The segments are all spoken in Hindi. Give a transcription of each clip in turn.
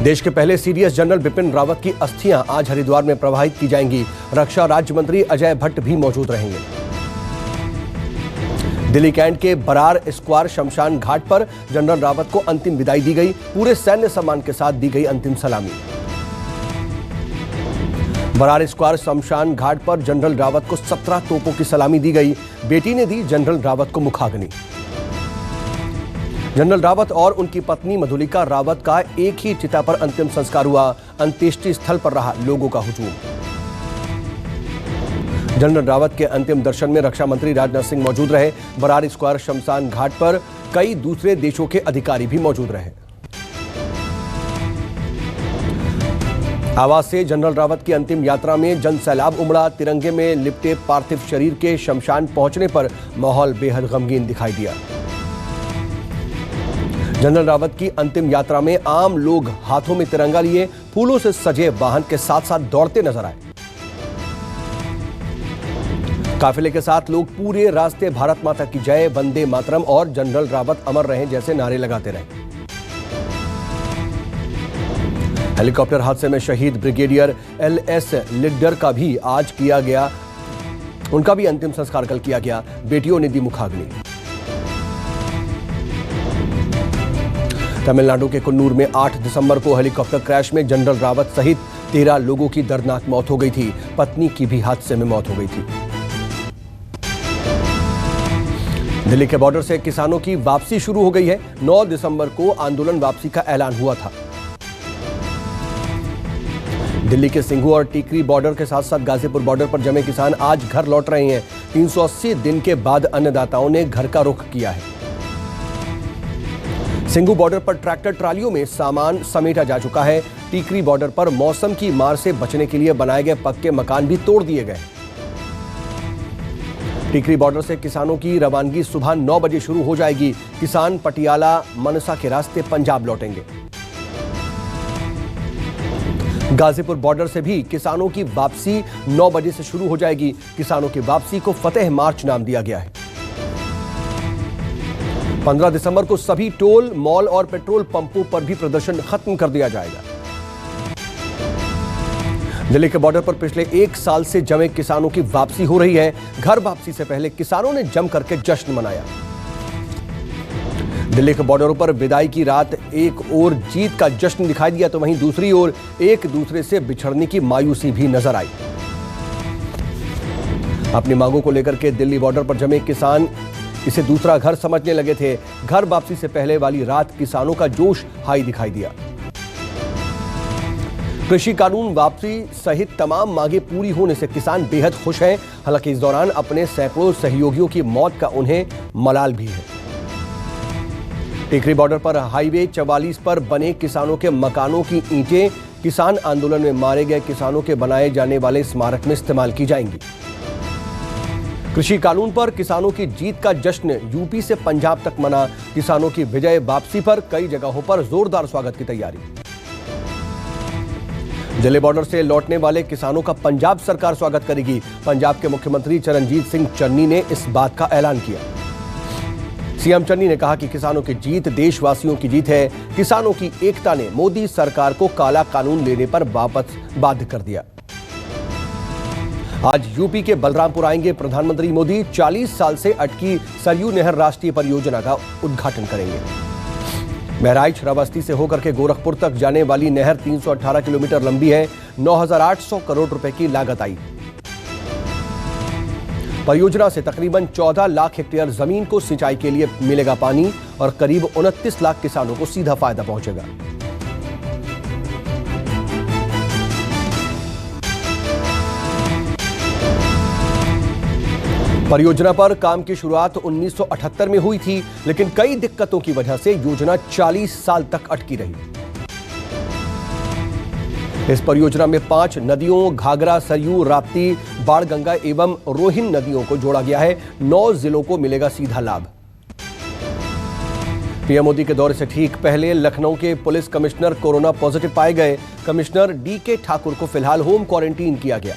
देश के पहले सीडीएस जनरल बिपिन रावत की अस्थियां आज हरिद्वार में प्रवाहित की जाएंगी। रक्षा राज्य मंत्री अजय भट्ट भी मौजूद रहेंगे। दिल्ली कैंट के बरार स्क्वायर शमशान घाट पर जनरल रावत को अंतिम विदाई दी गई। पूरे सैन्य सम्मान के साथ दी गई अंतिम सलामी। बरार स्क्वायर शमशान घाट पर जनरल रावत को 17 तोपों की सलामी दी गई। बेटी ने दी जनरल रावत को मुखाग्नि। जनरल रावत और उनकी पत्नी मधुलिका रावत का एक ही चिता पर अंतिम संस्कार हुआ। अंत्येष्टि स्थल पर रहा लोगों का हुजूम। जनरल रावत के अंतिम दर्शन में रक्षा मंत्री राजनाथ सिंह मौजूद रहे। बरार स्क्वायर शमशान घाट पर कई दूसरे देशों के अधिकारी भी मौजूद रहे। आवास से जनरल रावत की अंतिम यात्रा में जन सैलाब उमड़ा। तिरंगे में लिपटे पार्थिव शरीर के शमशान पहुंचने पर माहौल बेहद गमगीन दिखाई दिया। जनरल रावत की अंतिम यात्रा में आम लोग हाथों में तिरंगा लिए फूलों से सजे वाहन के साथ साथ दौड़ते नजर आए। काफिले के साथ लोग पूरे रास्ते भारत माता की जय, वंदे मातरम और जनरल रावत अमर रहे जैसे नारे लगाते रहे। हेलीकॉप्टर हादसे में शहीद ब्रिगेडियर LS लिड्डर का भी आज किया गया, उनका भी अंतिम संस्कार कल किया गया। बेटियों ने दी मुखाग्नि। तमिलनाडु के कुन्नूर में 8 दिसंबर को हेलीकॉप्टर क्रैश में जनरल रावत सहित 13 लोगों की दर्दनाक मौत हो गई थी। पत्नी की भी हादसे में मौत हो गई थी। दिल्ली के बॉर्डर से किसानों की वापसी शुरू हो गई है। 9 दिसंबर को आंदोलन वापसी का ऐलान हुआ था। दिल्ली के सिंघू और टीकरी बॉर्डर के साथ साथ गाजीपुर बॉर्डर पर जमे किसान आज घर लौट रहे हैं। 380 दिन के बाद अन्नदाताओं ने घर का रुख किया है। सिंघू बॉर्डर पर ट्रैक्टर ट्रालियों में सामान समेटा जा चुका है। टीकरी बॉर्डर पर मौसम की मार से बचने के लिए बनाए गए पक्के मकान भी तोड़ दिए गए। टीकरी बॉर्डर से किसानों की रवानगी सुबह 9 बजे शुरू हो जाएगी। किसान पटियाला मनसा के रास्ते पंजाब लौटेंगे। गाजीपुर बॉर्डर से भी किसानों की वापसी 9 बजे से शुरू हो जाएगी। किसानों की वापसी को फतेह मार्च नाम दिया गया है। 15 दिसंबर को सभी टोल, मॉल और पेट्रोल पंपों पर भी प्रदर्शन खत्म कर दिया जाएगा। दिल्ली के बॉर्डर पर पिछले 1 साल से जमे किसानों की वापसी हो रही है। घर वापसी से पहले किसानों ने जम करके जश्न मनाया। दिल्ली के बॉर्डरों पर विदाई की रात एक ओर जीत का जश्न दिखाई दिया तो वहीं दूसरी ओर एक दूसरे से बिछड़ने की मायूसी भी नजर आई। अपनी मांगों को लेकर के दिल्ली बॉर्डर पर जमे किसान इसे दूसरा घर समझने लगे थे। घर वापसी से पहले वाली रात किसानों का जोश हाई दिखाई दिया। कृषि कानून वापसी सहित तमाम मांगे पूरी होने से किसान बेहद खुश हैं। हालांकि इस दौरान अपने सैकड़ों सहयोगियों की मौत का उन्हें मलाल भी है। टीकरी बॉर्डर पर हाईवे 44 पर बने किसानों के मकानों की ईंटें किसान आंदोलन में मारे गए किसानों के बनाए जाने वाले स्मारक में इस्तेमाल की जाएंगी। कृषि कानून पर किसानों की जीत का जश्न यूपी से पंजाब तक मना। किसानों की विजय वापसी पर कई जगहों पर जोरदार स्वागत की तैयारी। दिल्ली बॉर्डर से लौटने वाले किसानों का पंजाब सरकार स्वागत करेगी। पंजाब के मुख्यमंत्री चरणजीत सिंह चन्नी ने इस बात का ऐलान किया। सीएम चन्नी ने कहा कि किसानों की जीत देशवासियों की जीत है। किसानों की एकता ने मोदी सरकार को काला कानून लेने पर वापस बाध्य कर दिया। आज यूपी के बलरामपुर आएंगे प्रधानमंत्री मोदी। 40 साल से अटकी सरयू नहर राष्ट्रीय परियोजना का उद्घाटन करेंगे। बहराइच श्रावस्ती से होकर के गोरखपुर तक जाने वाली नहर 318 किलोमीटर लंबी है। 9,800 करोड़ रुपए की लागत आई। परियोजना से तकरीबन 14 लाख हेक्टेयर जमीन को सिंचाई के लिए मिलेगा पानी और करीब 29 लाख किसानों को सीधा फायदा पहुंचेगा। परियोजना पर काम की शुरुआत 1978 में हुई थी, लेकिन कई दिक्कतों की वजह से योजना 40 साल तक अटकी रही। इस परियोजना में 5 नदियों घाघरा, सरयू, राप्ती, बाणगंगा एवं रोहिन नदियों को जोड़ा गया है। 9 जिलों को मिलेगा सीधा लाभ। पीएम मोदी के दौरे से ठीक पहले लखनऊ के पुलिस कमिश्नर कोरोना पॉजिटिव पाए गए। कमिश्नर DK ठाकुर को फिलहाल होम क्वारंटीन किया गया।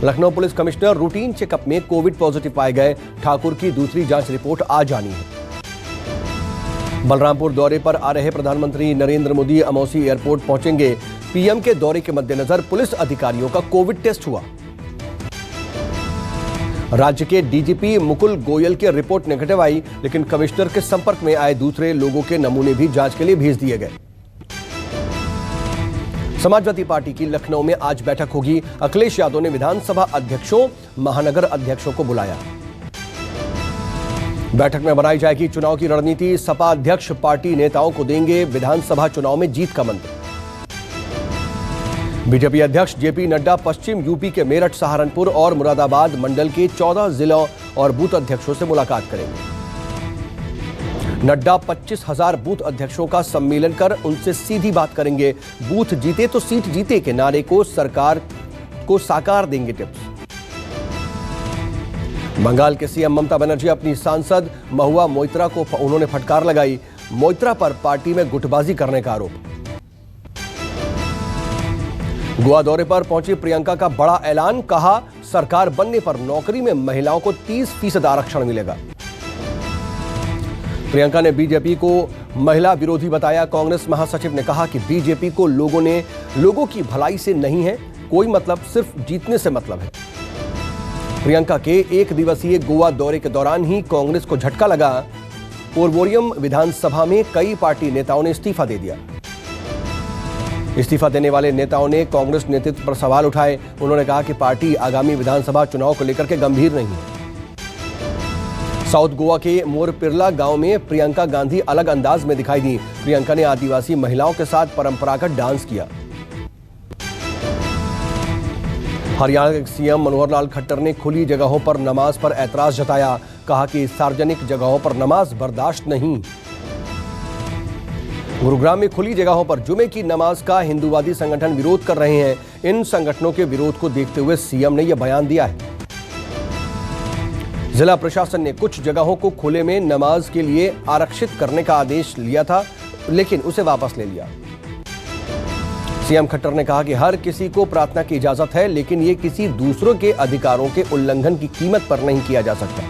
Lucknow police commissioner routine checkup में कोविड पॉजिटिव पाए गए। ठाकुर की दूसरी जांच रिपोर्ट आज आनी है। बलरामपुर दौरे पर आ रहे प्रधानमंत्री नरेंद्र मोदी अमौसी एयरपोर्ट पहुंचेंगे। पीएम के दौरे के मद्देनजर पुलिस अधिकारियों का कोविड टेस्ट हुआ। राज्य के डीजीपी मुकुल गोयल की रिपोर्ट नेगेटिव आई, लेकिन कमिश्नर के संपर्क में आए दूसरे लोगों के नमूने भी जांच के लिए भेज दिए गए। समाजवादी पार्टी की लखनऊ में आज बैठक होगी। अखिलेश यादव ने विधानसभा अध्यक्षों, महानगर अध्यक्षों को बुलाया। बैठक में बनाई जाएगी चुनाव की रणनीति। सपा अध्यक्ष पार्टी नेताओं को देंगे विधानसभा चुनाव में जीत का मंत्र। बीजेपी अध्यक्ष जेपी नड्डा पश्चिम यूपी के मेरठ, सहारनपुर और मुरादाबाद मंडल के 14 जिलों और बूथ अध्यक्षों से मुलाकात करेंगे। नड्डा 25,000 बूथ अध्यक्षों का सम्मेलन कर उनसे सीधी बात करेंगे। बूथ जीते तो सीट जीते के नारे को सरकार को साकार देंगे टिप्स। बंगाल के सीएम ममता बनर्जी अपनी सांसद महुआ मोइत्रा को उन्होंने फटकार लगाई। मोइत्रा पर पार्टी में गुटबाजी करने का आरोप। गोवा दौरे पर पहुंची प्रियंका का बड़ा ऐलान, कहा सरकार बनने पर नौकरी में महिलाओं को 30% आरक्षण मिलेगा। प्रियंका ने बीजेपी को महिला विरोधी बताया। कांग्रेस महासचिव ने कहा कि बीजेपी को लोगों की भलाई से नहीं है कोई मतलब, सिर्फ जीतने से मतलब है। प्रियंका के एक दिवसीय गोवा दौरे के दौरान ही कांग्रेस को झटका लगा। पोरबोरियम विधानसभा में कई पार्टी नेताओं ने इस्तीफा दे दिया। इस्तीफा देने वाले नेताओं ने कांग्रेस नेतृत्व पर सवाल उठाए। उन्होंने कहा कि पार्टी आगामी विधानसभा चुनाव को लेकर के गंभीर नहीं है। साउथ गोवा के मोरपिरला गांव में प्रियंका गांधी अलग अंदाज में दिखाई दी। प्रियंका ने आदिवासी महिलाओं के साथ परंपरागत डांस किया। हरियाणा के सीएम मनोहर लाल खट्टर ने खुली जगहों पर नमाज पर ऐतराज जताया। कहा कि सार्वजनिक जगहों पर नमाज बर्दाश्त नहीं। गुरुग्राम में खुली जगहों पर जुमे की नमाज का हिंदूवादी संगठन विरोध कर रहे हैं। इन संगठनों के विरोध को देखते हुए सीएम ने यह बयान दिया है। जिला प्रशासन ने कुछ जगहों को खुले में नमाज के लिए आरक्षित करने का आदेश लिया था, लेकिन उसे वापस ले लिया। सीएम खट्टर ने कहा कि हर किसी को प्रार्थना की इजाजत है, लेकिन ये किसी दूसरों के अधिकारों के उल्लंघन की कीमत पर नहीं किया जा सकता।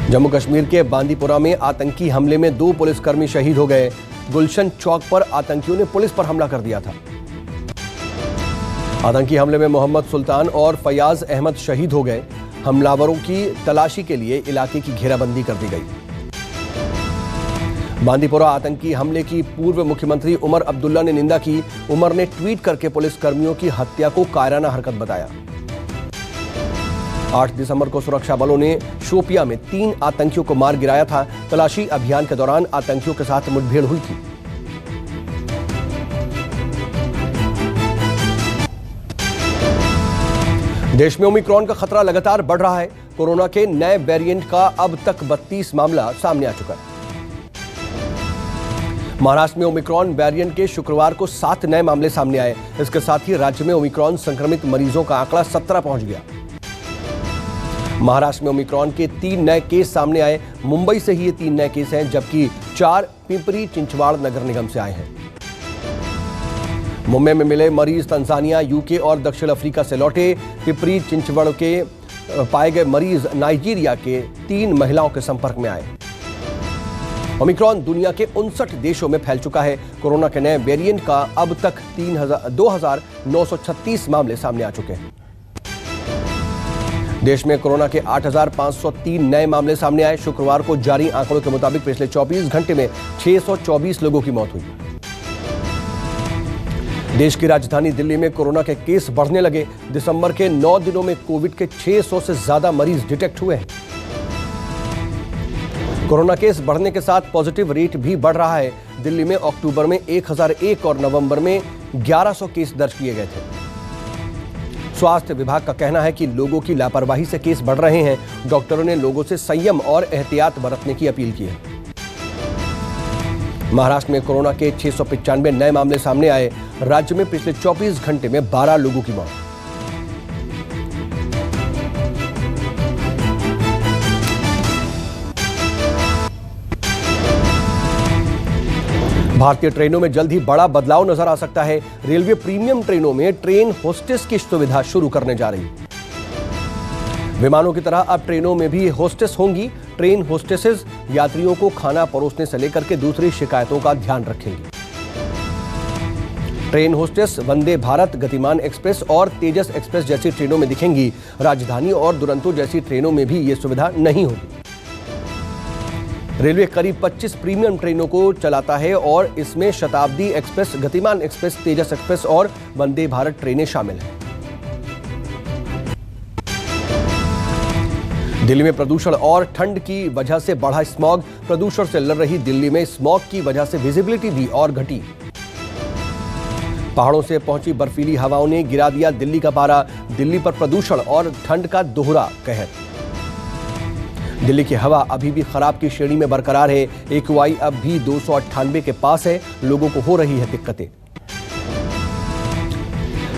जम्मू कश्मीर के बांदीपुरा में आतंकी हमले में 2 पुलिसकर्मी शहीद हो गए। गुलशन चौक पर आतंकियों ने पुलिस पर हमला कर दिया था। आतंकी हमले में मोहम्मद सुल्तान और फयाज अहमद शहीद हो गए। हमलावरों की तलाशी के लिए इलाके की घेराबंदी कर दी गई। बांदीपुरा आतंकी हमले की पूर्व मुख्यमंत्री उमर अब्दुल्ला ने निंदा की। उमर ने ट्वीट करके पुलिसकर्मियों की हत्या को कायराना हरकत बताया। 8 दिसंबर को सुरक्षा बलों ने शोपिया में 3 आतंकियों को मार गिराया था। तलाशी अभियान के दौरान आतंकियों के साथ मुठभेड़ हुई थी। देश में ओमिक्रॉन का खतरा लगातार बढ़ रहा है। कोरोना के नए वेरिएंट का अब तक 32 मामला सामने आ चुका है। महाराष्ट्र में ओमिक्रॉन वेरिएंट के शुक्रवार को 7 नए मामले सामने आए। इसके साथ ही राज्य में ओमिक्रॉन संक्रमित मरीजों का आंकड़ा 17 पहुंच गया। महाराष्ट्र में ओमिक्रॉन के 3 नए केस सामने आए। मुंबई से ही ये 3 नए केस हैं, जबकि 4 पिंपरी चिंचवाड़ नगर निगम से आए हैं। मुंबई में मिले मरीज तंजानिया, यूके और दक्षिण अफ्रीका से लौटे। पिंपरी चिंचवड़ के पाए गए मरीज नाइजीरिया के 3 महिलाओं के संपर्क में आए। ओमिक्रॉन दुनिया के 59 देशों में फैल चुका है। कोरोना के नए वेरिएंट का अब तक 2,936 मामले सामने आ चुके हैं। देश में कोरोना के 8,503 नए मामले सामने आए। शुक्रवार को जारी आंकड़ों के मुताबिक पिछले 24 घंटे में 624 लोगों की मौत हुई। देश की राजधानी दिल्ली में कोरोना के केस बढ़ने लगे। दिसंबर के 9 दिनों में कोविड के 600 से ज्यादा मरीज डिटेक्ट हुए हैं। कोरोना केस बढ़ने के साथ पॉजिटिव रेट भी बढ़ रहा है। दिल्ली में अक्टूबर में 1001 और नवंबर में 1100 केस दर्ज किए गए थे। स्वास्थ्य विभाग का कहना है कि लोगों की लापरवाही से केस बढ़ रहे हैं। डॉक्टरों ने लोगों से संयम और एहतियात बरतने की अपील की है। महाराष्ट्र में कोरोना के 695 नए मामले सामने आए। राज्य में पिछले 24 घंटे में 12 लोगों की मौत। भारतीय ट्रेनों में जल्द ही बड़ा बदलाव नजर आ सकता है। रेलवे प्रीमियम ट्रेनों में ट्रेन होस्टेस की सुविधा शुरू करने जा रही है। विमानों की तरह अब ट्रेनों में भी होस्टेस होंगी। ट्रेन होस्टेसेस यात्रियों को खाना परोसने से लेकर के दूसरी शिकायतों का ध्यान रखेंगी। ट्रेन होस्टेस वंदे भारत, गतिमान एक्सप्रेस और तेजस एक्सप्रेस जैसी ट्रेनों में दिखेंगी। राजधानी और दुरंतो जैसी ट्रेनों में भी ये सुविधा नहीं होगी। रेलवे करीब 25 प्रीमियम ट्रेनों को चलाता है और इसमें शताब्दी एक्सप्रेस, गतिमान एक्सप्रेस, तेजस एक्सप्रेस और वंदे भारत ट्रेनें शामिल हैं। दिल्ली में प्रदूषण और ठंड की वजह से बढ़ा स्मॉग। प्रदूषण से लड़ रही दिल्ली में स्मॉग की वजह से विजिबिलिटी भी और घटी। पहाड़ों से पहुंची बर्फीली हवाओं ने गिरा दिया दिल्ली का पारा। दिल्ली पर प्रदूषण और ठंड का दोहरा कहर। दिल्ली की हवा अभी भी खराब की श्रेणी में बरकरार है। AQI अब भी 298 के पास है। लोगों को हो रही है दिक्कतें।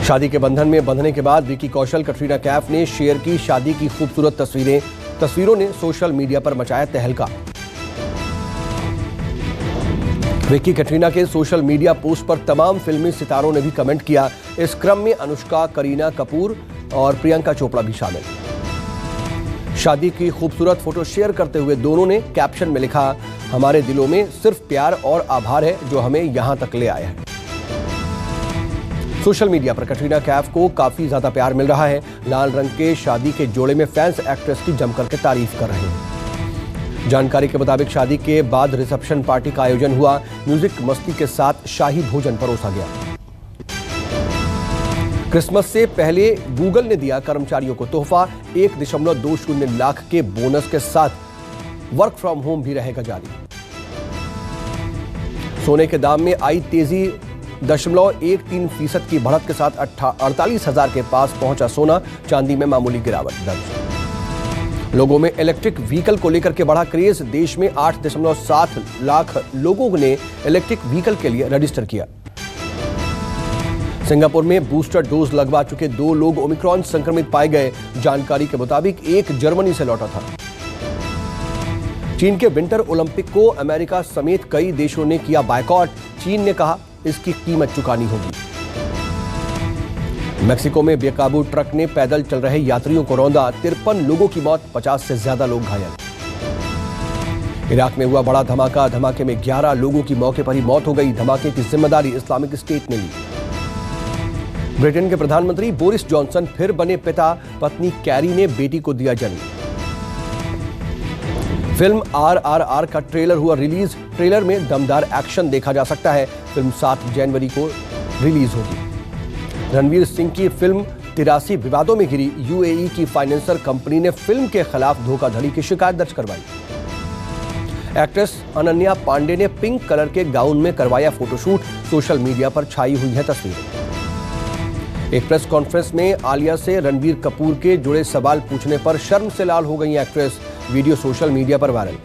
शादी के बंधन में बंधने के बाद विकी कौशल, कटरीना कैफ ने शेयर की शादी की खूबसूरत तस्वीरें। तस्वीरों ने सोशल मीडिया पर मचाया तहलका। विकी कटरीना के सोशल मीडिया पोस्ट पर तमाम फिल्मी सितारों ने भी कमेंट किया। इस क्रम में अनुष्का, करीना कपूर और प्रियंका चोपड़ा भी शामिल। शादी की खूबसूरत फोटो शेयर करते हुए दोनों ने कैप्शन में लिखा, हमारे दिलों में सिर्फ प्यार और आभार है जो हमें यहां तक ले आया है। सोशल मीडिया पर कटरीना कैफ को काफी ज्यादा प्यार मिल रहा है। लाल रंग के शादी के जोड़े में फैंस एक्ट्रेस की जमकर के तारीफ कर रहे हैं। जानकारी के मुताबिक शादी के बाद रिसेप्शन पार्टी का आयोजन हुआ। म्यूजिक मस्ती के साथ शाही भोजन परोसा गया। क्रिसमस से पहले गूगल ने दिया कर्मचारियों को तोहफा। 1.20 लाख के बोनस के साथ वर्क फ्रॉम होम भी रहेगा जारी। सोने के दाम में आई तेजी। 0.13% की बढ़त के साथ 48,000 के पास पहुंचा सोना। चांदी में मामूली गिरावट दर्ज। लोगों में इलेक्ट्रिक व्हीकल को लेकर के बढ़ा क्रेज। देश में 8.7 लाख लोगों ने इलेक्ट्रिक व्हीकल के लिए रजिस्टर किया। सिंगापुर में बूस्टर डोज लगवा चुके 2 लोग ओमिक्रॉन संक्रमित पाए गए। जानकारी के मुताबिक एक जर्मनी से लौटा था। चीन के विंटर ओलंपिक को अमेरिका समेत कई देशों ने किया बायकॉट। चीन ने कहा इसकी कीमत चुकानी होगी। मेक्सिको में बेकाबू ट्रक ने पैदल चल रहे यात्रियों को रौंदा। 53 लोगों की मौत, 50 से ज्यादा लोग घायल। इराक में हुआ बड़ा धमाका। धमाके में 11 लोगों की मौके पर ही मौत हो गई। धमाके की जिम्मेदारी इस्लामिक स्टेट ने ली। ब्रिटेन के प्रधानमंत्री बोरिस जॉनसन फिर बने पिता। पत्नी कैरी ने बेटी को दिया जन्म। फिल्म RRR का ट्रेलर हुआ रिलीज। ट्रेलर में दमदार एक्शन देखा जा सकता है। फिल्म 7 जनवरी को रिलीज होगी। रणवीर सिंह की फिल्म 83 विवादों में घिरी। UAE की फाइनेंसर कंपनी ने फिल्म के खिलाफ धोखाधड़ी की शिकायत दर्ज करवाई। एक्ट्रेस अनन्या पांडे ने पिंक कलर के गाउन में करवाया फोटोशूट। सोशल मीडिया पर छाई हुई है तस्वीरें। एक प्रेस कॉन्फ्रेंस में आलिया से रणबीर कपूर के जुड़े सवाल पूछने पर शर्म से लाल हो गई एक्ट्रेस। वीडियो सोशल मीडिया पर वायरल।